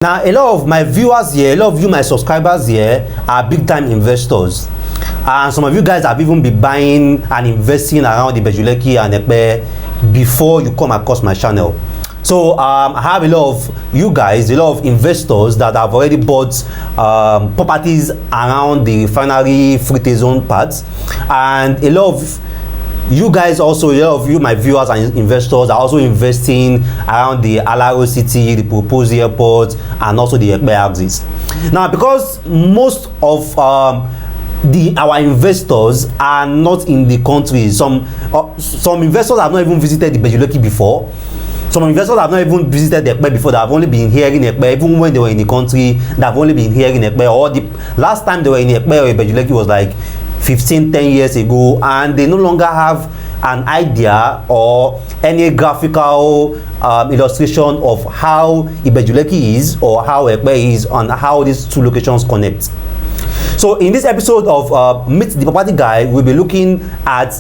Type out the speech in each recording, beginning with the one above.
Now, a lot of my viewers here, a lot of you, my subscribers here, are big-time investors. And some of you guys have even been buying and investing around the Ibeju-Lekki and Epe before you come across my channel. So I have a lot of you guys, a lot of investors that have already bought properties around the Refinery Free Zone parts, and a lot of you guys also, a lot of you, my viewers and investors, are also investing around the Alaro City, the proposed airport, and also the Epe axis. Now, because most of our investors are not in the country, some investors have not even visited the Ibeju-Lekki before. Some investors have not even visited the Epe before. They have only been hearing Epe. Even when they were in the country, they have only been hearing Epe. Or the last time they were in Epe or Ibeju-Lekki was like 10 years ago, and they no longer have an idea or any graphical illustration of how Ibeju-Lekki is or how Epe is and how these two locations connect. So in this episode of Meet the Property Guy, we'll be looking at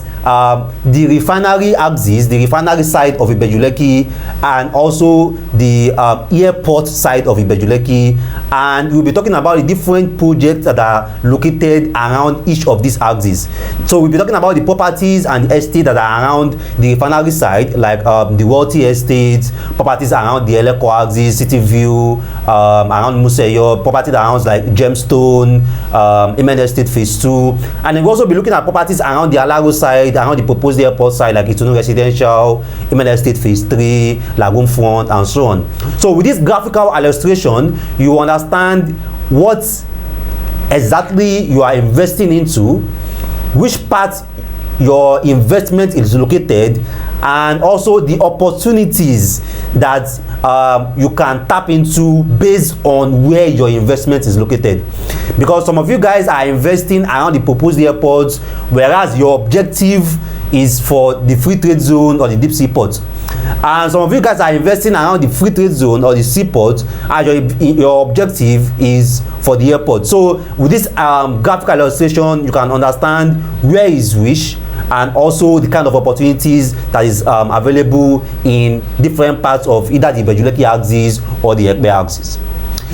the refinery axis, the refinery side of Ibeju-Lekki, and also the airport side of Ibeju-Lekki, and we'll be talking about the different projects that are located around each of these axes. So we'll be talking about the properties and estates that are around the refinery side, like the Wealthy Estates, properties around the Elekko axis, City View, around Museyo, properties around like Gemstone, Imen Estate Phase 2, and then we'll also be looking at properties around the Alaro side, around the proposed airport side, like Itunu Residential, Imen Estate Phase 3, Lagoon Front, and so on. So with this graphical illustration, you understand what exactly you are investing into, which part your investment is located, and also the opportunities that you can tap into based on where your investment is located. Because some of you guys are investing around the proposed airports, whereas your objective is for the free trade zone or the deep sea port. And some of you guys are investing around the free trade zone or the seaport, and your objective is for the airport. So with this graphical illustration, you can understand where is which, and also the kind of opportunities that is available in different parts of either the Ibeju-Lekki axis or the Epe axis.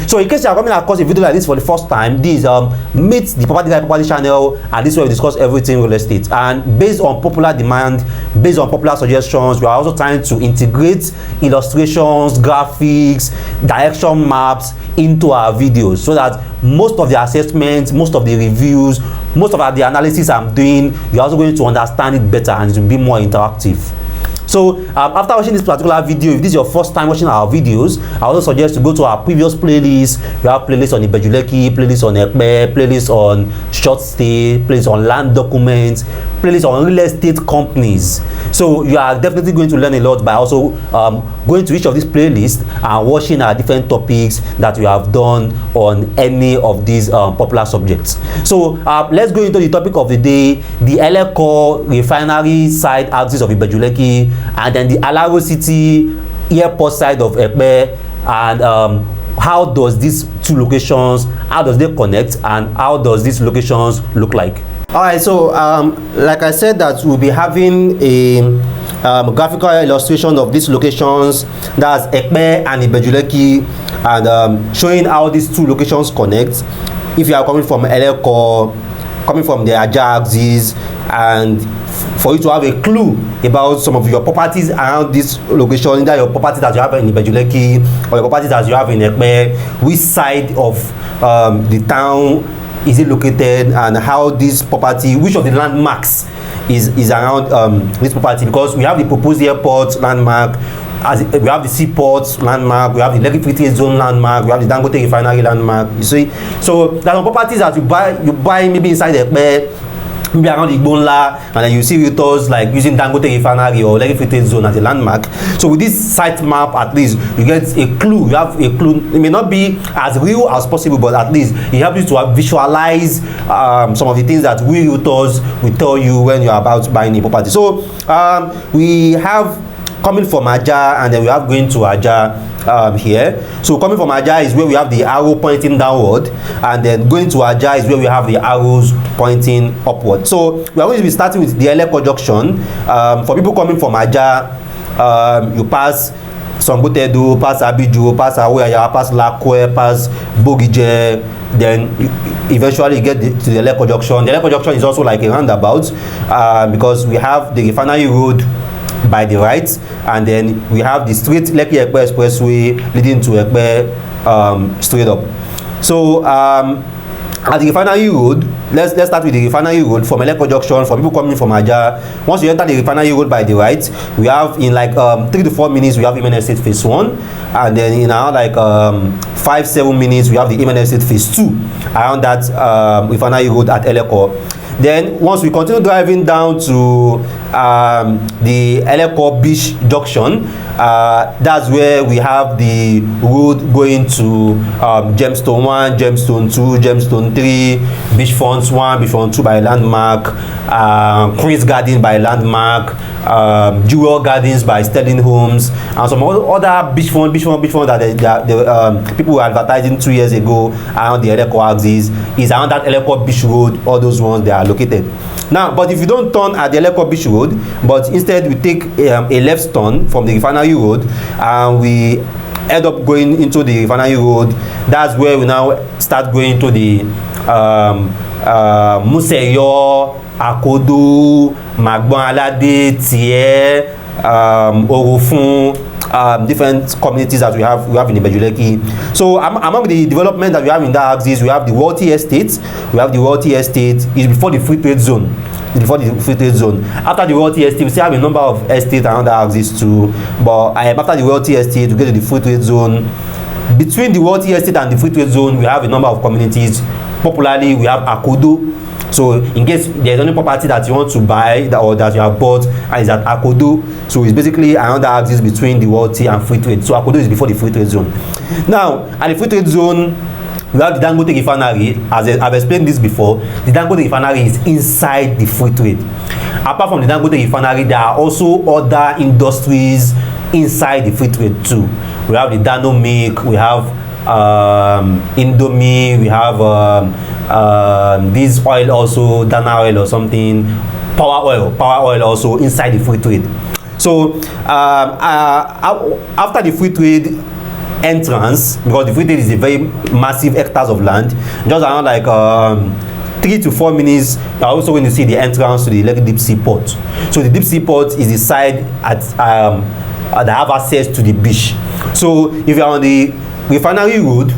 So in case you are coming across a video like this for the first time, this is Meet the Property Guy Property channel, and this is where we discuss everything real estate. And based on popular demand, based on popular suggestions, we are also trying to integrate illustrations, graphics, direction maps into our videos, so that most of the assessments, most of the reviews, most of the analysis I'm doing, you're also going to understand it better and it will be more interactive. So after watching this particular video, if this is your first time watching our videos, I also suggest to go to our previous playlists. We have playlists on Ibeju-Lekki, playlists on Epe, playlists on short stay, playlists on land documents, playlists on real estate companies. So you are definitely going to learn a lot by also going to each of these playlists and watching our different topics that we have done on any of these popular subjects. So let's go into the topic of the day: the Elekko refinery side axis of Ibeju-Lekki, and then the Alaro City airport side of Epe, and how does these two locations, how does they connect, and how does these locations look like? All right, so like I said, that we'll be having a graphical illustration of these locations, that's Epe and Ibeju-Lekki, and showing how these two locations connect. If you are coming from Elekko, coming from the Aja axis, and for you to have a clue about some of your properties around this location, either your properties that you have in Ibeju-Lekki or your properties that you have in Epe, which side of the town is it located, and how this property, which of the landmarks is around this property. Because we have the proposed airport landmark, as we have the seaport landmark, we have the Lekki Free Trade Zone landmark, we have the Dangote Refinery landmark. You see, so there are some properties that you buy maybe inside the Epe, maybe around Igbonla, and then you see realtors like using Dangote Refinery or Lekki Free Trade Zone as a landmark. So with this site map, at least you get a clue. You have a clue. It may not be as real as possible, but at least it helps you to visualize some of the things that we realtors will tell you when you're about buying a property. So we have coming from Aja, and then we have going to Aja here. So coming from Aja is where we have the arrow pointing downward, and then going to Aja is where we have the arrows pointing upward. So we are going to be starting with the Elekko junction. For people coming from Aja, you pass Sangotedo, pass Ibeju, pass Awoyaya, pass Lakwe, pass Bogije, then eventually you get to the Lekki Junction. The Lekki Junction is also like a roundabout because we have the Refinery Road by the right, and then we have the straight Lekki Epe Expressway leading to Epe straight up. So at the Refinery Road, let's start with the Refinery Road from Lekki Junction. For people coming from Aja, once you enter the Refinery Road by the right, we have in like 3 to 4 minutes we have Ibeju Estate Phase 1, and then in around like 5-7 minutes we have the Ibeju Estate Phase 2 around that Refinery Road at Lekki. Then once we continue driving down to the Lekki Beach Junction, that's where we have the road going to Gemstone 1, Gemstone 2, Gemstone 3, Beachfront 1, Beachfront 2 by Landmark, Queen's Garden by Landmark, Jewel Gardens by Sterling Homes, and some other beachfront that the people were advertising 2 years ago around the Lekki axis is around that Lekki Beach Road. All those ones, they are located. Now, but if you don't turn at the Lekki Beach Road, but instead we take a left turn from the Refinery Road and we end up going into the Refinery Road, that's where we now start going to the Museyo, Akodo, Magbon-Alade, Tie, Orofun, different communities that we have in Ibeju-Lekki. So among the development that we have in that axis, we have the Wealthy Estate. We have the Wealthy Estate is before the free trade zone. Before the free trade zone. After the Wealthy Estate, we still have a number of estates around that axis too. But after the Wealthy Estate, we get to the free trade zone. Between the Wealthy Estate and the free trade zone, we have a number of communities. Popularly, we have Akodo. So in case there's any property that you want to buy or that you have bought and is at Akodo, so it's basically around the axis between the Wealthy and free trade. So Akodo is before the free trade zone. Now at the free trade zone, we have the Dangote Refinery. As I've explained this before, the Dangote Refinery is inside the free trade. Apart from the Dangote Refinery, there are also other industries inside the free trade too. We have the Dano Milk, we have Indomie, we have this oil also, Dana oil or something, power oil also inside the free trade. So after the free trade entrance, because the free trade is a very massive hectares of land, just around like 3 to 4 minutes, you are also going to see the entrance to the Lekki Deep Sea Port. So the Deep Sea Port is the side at that have access to the beach. So if you are on the Refinery Road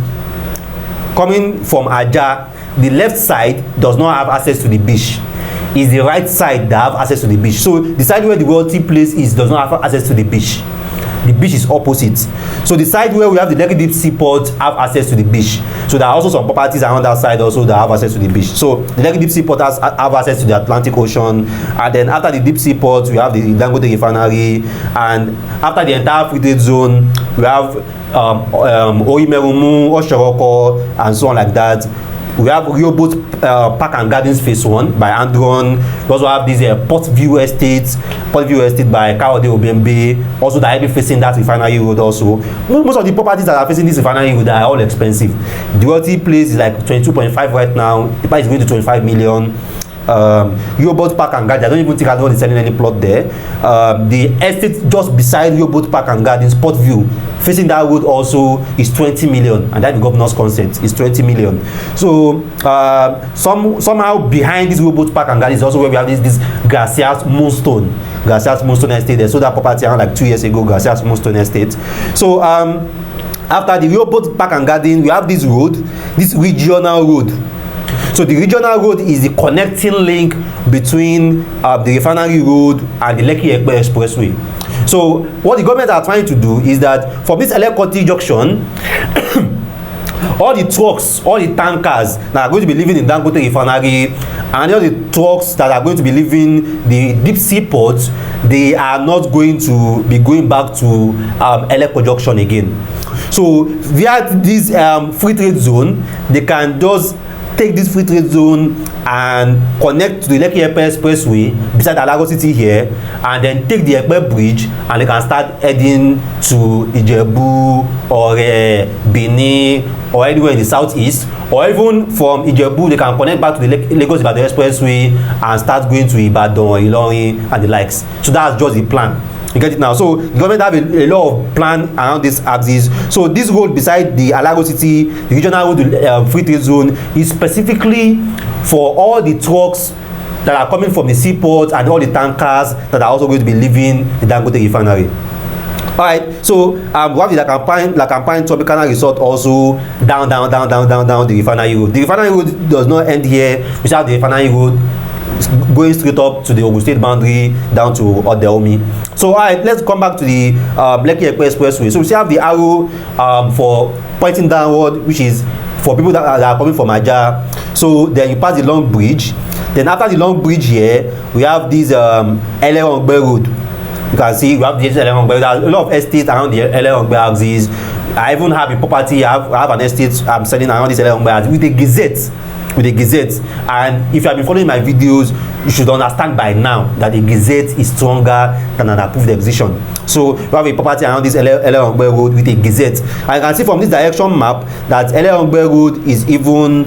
coming from Aja, the left side does not have access to the beach. It's the right side that have access to the beach. So the side where the Wealthy place is does not have access to the beach. The beach is opposite. So the side where we have the Lekki Deep Sea Port have access to the beach. So there are also some properties around that side also that have access to the beach. So the Lekki Deep Sea Port have access to the Atlantic Ocean, and then after the Deep Sea Port we have the Dangote Refinery, and after the entire free trade zone we have Oimerumu, Oshoroko, and so on like that. We have Rehoboth Park and Gardens Phase 1 by Andron. We also have this Port View Estate by Kayode Obembe, also directly facing that Refinery Road also. Most of the properties that are facing this Refinery Road are all expensive. The Wealthy place is like 22.5 right now. The price is going to 25 million. Rehoboth Park and Gardens, I don't even think anyone is selling any plot there. The estate just beside Rehoboth Park and Gardens, Port View, facing that road also is 20 million, and that the governor's consent is 20 million. So somehow behind this Rehoboth Park and Gardens is also where we have this Gracias Moonstone Estate. They sold that property around like 2 years ago, Gracias Moonstone Estate. So after the Rehoboth Park and Garden, we have this road, this regional road. So the regional road is the connecting link between the Refinery Road and the Lekki Epe Expressway. So what the government are trying to do is that from this Lekki junction, all the trucks, all the tankers that are going to be living in Dangote Refinery, and all the trucks that are going to be leaving the Deep Sea Port, they are not going to be going back to Lekki junction again. So via this free trade zone, they can just take this free trade zone and connect to the Lekki Epe Expressway beside Alago City here, and then take the Epe Bridge, and they can start heading to Ijebu or Benin or anywhere in the southeast, or even from Ijebu they can connect back to the Lagos-Ibadan Expressway and start going to Ibadan, Ilorin and the likes. So that's just the plan. You get it now. So the government have a lot of plan around this axis. So this road beside the Alago City, the regional road, free trade zone, is specifically for all the trucks that are coming from the seaport and all the tankers that are also going to be leaving the Dangote refinery. Alright, so we have the Lakampine Tropicana Resort also down the refinery road. The refinery road does not end here. We have the refinery road going straight up to the Ogun State boundary down to Odeomi. So alright, let's come back to the Lekki Epe Expressway. So we still have the arrow for pointing downward, which is for people that are coming from Aja. So then you pass the long bridge. Then after the long bridge here, we have this Elerongbe road. You can see we have the Elerongbe. There's a lot of estates around the Elerongbe axis. I even have a property. I have an estate I'm selling around this Elerongbe axis with a gazette. And if you have been following my videos, you should understand by now that a gazette is stronger than an approved exhibition. So we have a property around this Elerongbe road with a gazette, and you can see from this direction map that Elerongbe road is even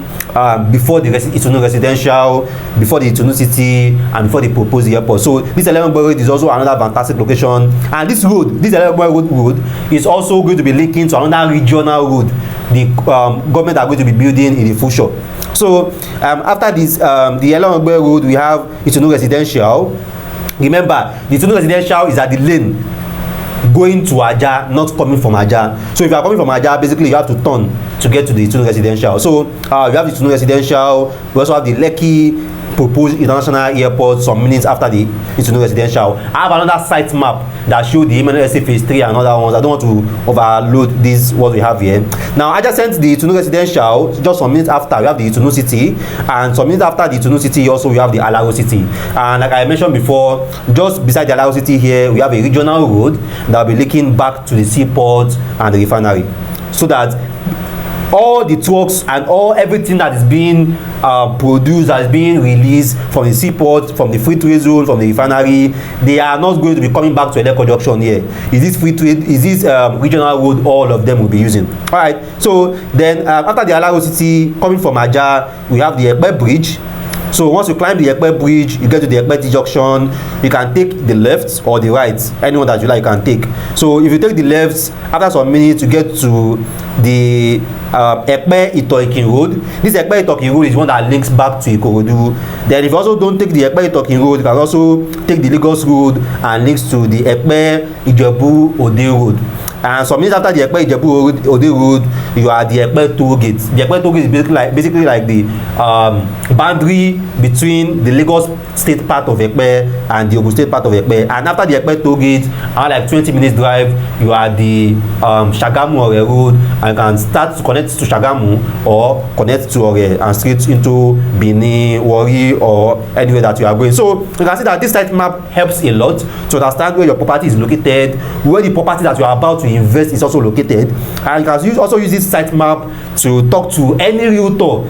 before the Itunu Residential, before the Itunu City, and before the proposed airport. So this Elerongbe road is also another fantastic location, and this Elerongbe road is also going to be linking to another regional road the government are going to be building in the future. So after this, the Elerongbe road, we have Itunu Residential. Remember, the Itunu Residential is at the lane going to Aja, not coming from Aja. So if you are coming from Aja, basically you have to turn to get to the Itunu Residential. So we have the Itunu Residential. We also have the Lekki proposed International Airport some minutes after the Itunu Residential. I have another site map that shows the MNSA phase 3 and other ones. I don't want to overload this what we have here. Now adjacent the Itunu Residential, just some minutes after, we have the Itunu City, and some minutes after the Itunu City also we have the Alago City. And like I mentioned before, just beside the Alago City here, we have a regional road that will be linking back to the seaport and the refinery, so that all the trucks and everything that is being produced, that is being released from the seaport, from the free trade zone, from the refinery, they are not going to be coming back to Eleko Junction here. Is this free trade, is this regional road all of them will be using? Alright, so then after the Alago City, coming from Aja, we have the Epe Bridge. So once you climb the Epe Bridge, you get to the Epe Junction. You can take the left or the right, anyone that you like can take. So if you take the left, after some minutes you get to the Epe Itoikin Road. This Epe Itoikin Road is one that links back to Ikorodu. Then if you also don't take the Epe Itoikin Road, you can also take the Lagos Road and links to the Epe Ijebu-Ode Road. And some minutes after the Epe Ijebu-Ode Road, you are the Epe Toll Gate. The Epe Toll Gate is basically like the boundary between the Lagos State part of Epe and the Ogun State part of Epe. And after the Epe Toll Gate, around like 20 minutes drive, you are the Shagamu Ore Road, and you can start to connect to Shagamu or connect to Ore and straight into Benin, Warri, or anywhere that you are going. So you can see that this site map helps a lot to understand where your property is located, where the property that you are about to invest is also located, and you can also use this site map to talk to any realtor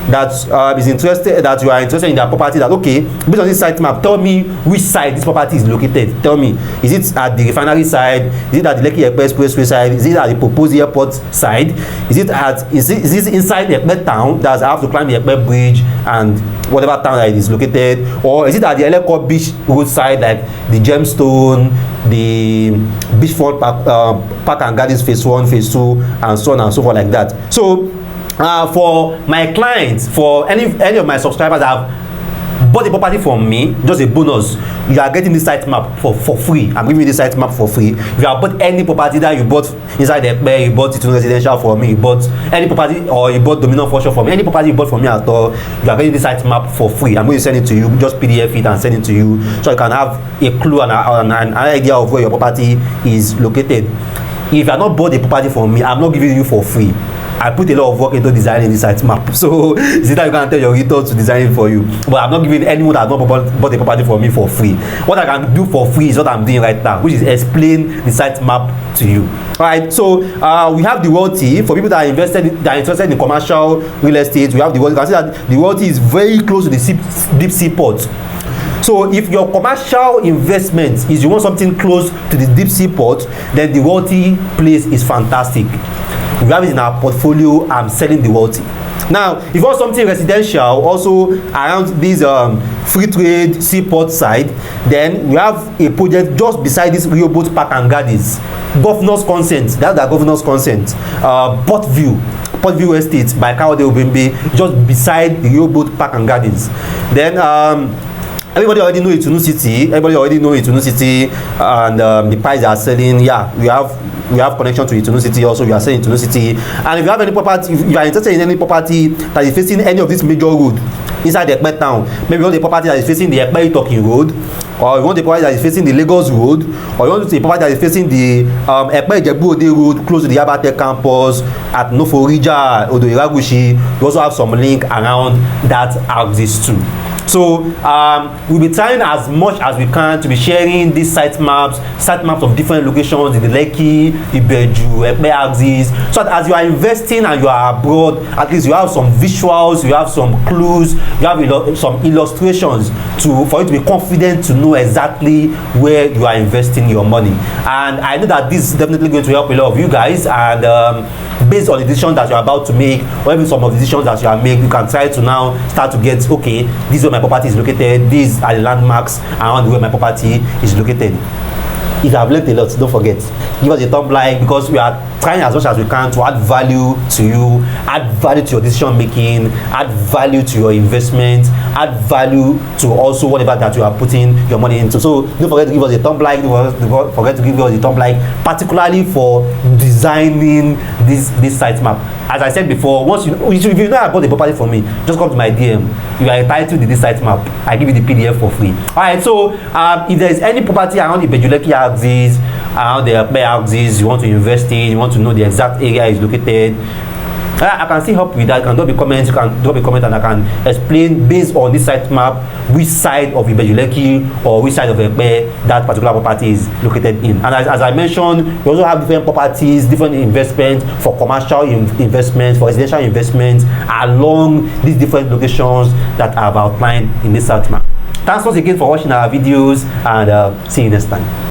that is interested, that you are interested in their property, that okay, based on this site map, tell me which side this property is located. Tell me, is it at the refinery side, is it at the Lekki Epe Expressway side, is it at the proposed airport side, is this inside the Epe town that I have to climb the Epe bridge and whatever town that it is located, or is it at the Eleko Beach road side, like the Gemstone, the Beachfront Park and Gardens phase 1, phase 2, and so on and so forth, like that. So for my clients, for any of my subscribers that have bought the property from me, just a bonus, you are getting this site map for free. I'm giving you this site map for free. If you have bought any property that you bought inside the Epe, you bought Itunu Residential for me, you bought any property, or you bought Dominion Fortune for me, any property you bought from me at all, you are getting this site map for free. I'm going to send it to you, just PDF it and send it to you, so you can have a clue and an idea of where your property is located. If you have not bought the property from me, I'm not giving you for free. I put a lot of work into designing this site map. So is it that you can tell your realtor to design it for you? But I'm not giving anyone that has not bought a property from me for free. What I can do for free is what I'm doing right now, which is explain the site map to you. Alright, so we have the royalty for people that are interested in commercial real estate. We have the royalty. You can see that the royalty is very close to the Deep Sea Port. So if your commercial investment is you want something close to the Deep Sea Port, then the royalty place is fantastic. We have it in our portfolio. I'm selling the wealthy. Now, if you want something residential also around this free trade seaport side, then we have a project just beside this Rehoboth Park and Gardens. Governor's consent, that's the governor's consent. Port View Estate by Kawode Obembe, just beside the Rehoboth Park and Gardens. Then everybody already know Itunu City. And the price they are selling. Yeah, we have connection to Itunu City also. We are selling Itunu City. And if you have any property, if you are interested in any property that is facing any of this major road inside the Epe town, maybe you want the property that is facing the Epe Talking Road, or you want the property that is facing the Lagos Road, or you want the property that is facing the Epe Ijebu-Ode Road close to the Abate campus at Noforija, Odo Iragushi, we also have some link around that axis too. So we'll be trying as much as we can to be sharing these site maps of different locations in the Lekki, Ibeju, Epe axis, so that as you are investing and you are abroad, at least you have some visuals, you have some clues, you have some illustrations for you to be confident to know exactly where you are investing your money. And I know that this is definitely going to help a lot of you guys, and based on the decisions that you are about to make, or even some of the decisions that you are making, you can try to now start to get, okay, this is where my property is located, these are the landmarks around where my property is located. If you have learned a lot, don't forget, give us a thumb like, because we are trying as much as we can to add value to you, add value to your decision making, add value to your investment, add value to also whatever that you are putting your money into. So don't forget to give us a thumb like, don't forget to give us a thumb like, particularly for designing this site map. As I said before, if you know about the property for me, just come to my DM. You are entitled to this site map. I give you the PDF for free. Alright, so if there is any property around the Ibeju-Lekki axis, around the Epe axis, you want to invest in, you want to know the exact area is located, I can still help with that. You can drop a comment, and I can explain based on this site map which side of Ibeju-Lekki or which side of Epe that particular property is located in. And as I mentioned, we also have different properties, different investments for commercial investments, for residential investments along these different locations that I have outlined in this site map. Thanks once again for watching our videos, and see you next time.